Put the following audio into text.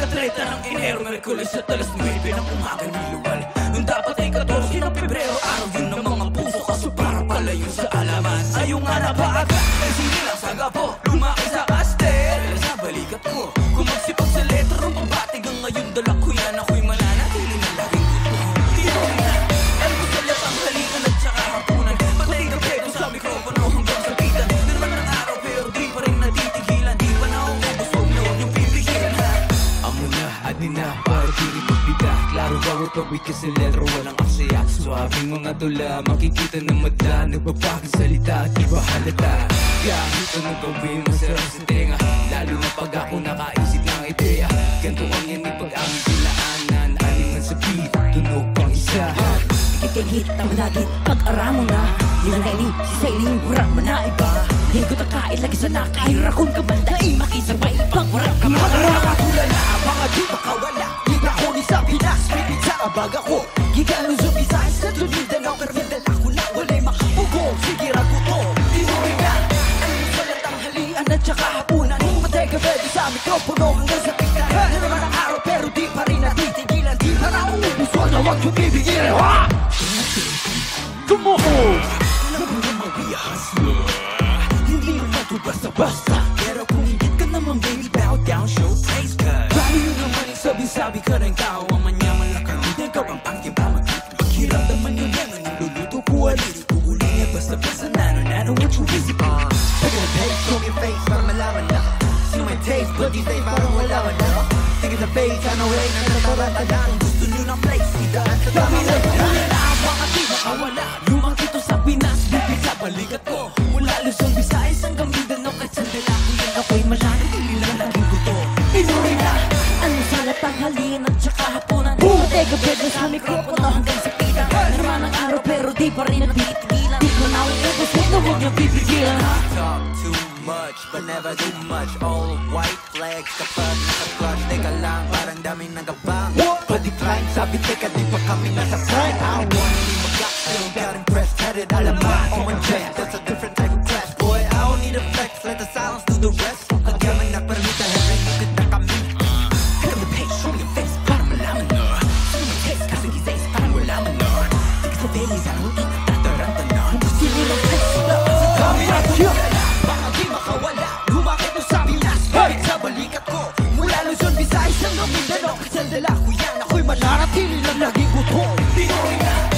30 ng Enero, Merkulis at alas 9 ng umaga niluwal. Nung dapat ay 14 ng Pebrero, araw yun ng mga puso, kaso para pala yun sa alaman. Ayaw nga na paaga, ay sinilang sa gapo, lumaki sa kastel, sa balikat ko. Kung magsipag sa letra ng pambatig, ang ngayon dala ko yan, ako'y mananatili na laging gusto. Tinoy na, alam ko sa latang halikan at saka hapunan, patay ka pedo sa mikropono hanggang sa pitan. Nirman ng araw pero di pa rin natitigilan, di pa na umubos, huwag na huwag yung pipigilan ha. Amo na, adin na, para di rin pagbida. Klaro bawat pabit ka sa letro, walang aksaya. Suabing mga tula, makikita ng madla, nagbabagang salita at iba halata. Kahit anong gawin, masarap sa tenga, lalo na pag ako nakaisip ng ideya. Ganto ang yan ay pag-aming pinaanan, aningan sa beat, tunog pang isa. Ikikigit ang managit, pag-aramo na Nilangay si sailing, burang manaiba. Higot ang kain, lagi sa nakahirakon ka banday, makisabay, pag-warang ka makarama. Tula na, mga di makawala, liga ko ni sa Pinas, pipit sa abag ako. Gigalo sa Visayas, sa Mindanao, Carmindal ako na walay makapugong. Sige rago to, tinuloy na. Ang salatang halian at saka hapunan, patay ka pwede sa mikropono hanggang sa pitan. Na naman ang araw pero di pa rin natitigilan, di pa na umubos, wag na wag yung pipigilan. Tumuhog! Alam mo naman biyahas mo, hindi naman ito basta-basta. Pero kung higit ka naman baby, bow down, show praise God. Bali yun naman yung sabi-sabi ka rin kao, ang manyaman lang kamitin ka, ang pangkin pa maghiramdaman yung lemon, yung luluto ko aliri, kukuling niya basta-basta nano, what you busy on? Look at the taste, show me your face, para malaman na. See my taste, but these days parang wala na. Think of the face, I know it ain't nagkakaratadaan. Gusto nyo ng place, idaan sa dami na huli na ang mga di makawala. Lumang ito sa Pinas, bibig sa balikat ko. Mula Luzon, Visayas hanggang Mindanao, kahit sandala ko yan ako'y malalagili lang laging gusto. Pinuloy na Ang salat ang halin at saka hapunan, patay ka pwede sa mikropono hanggang sa pitan. Na naman ang araw pero di pa rin natitigilan, di ko na umubos, huwag na huwag niyang pipigilan. talk too much, but never do much. All white flags kapag naka-clutch. Teka lang, parang daming nagabang. Pa-decline, sabi teka di pa kami nasa prime. I wanna leave my gut, still got impressed. Headed alaman, on my chest, that's a different type of clash. Boy, I don't need a flex, let the silence do the rest. Hanggang nagpermita, heaven, ikot na kami. Pick up the pace, show me your face, para malaman na. Show me your taste, kasi gisays, parang wala man na. Tika sa days, ano itataranta na. Gusto nyo ng flex, sa dami na cute. Baka di makawala, lumaki mo sa Pinas, balik sa balikat ko. Mula Luzon, Visayas hanggang Mindanao, kahit sandala ko yan, ako'y mananatili lang laging gutom. Pinoy na.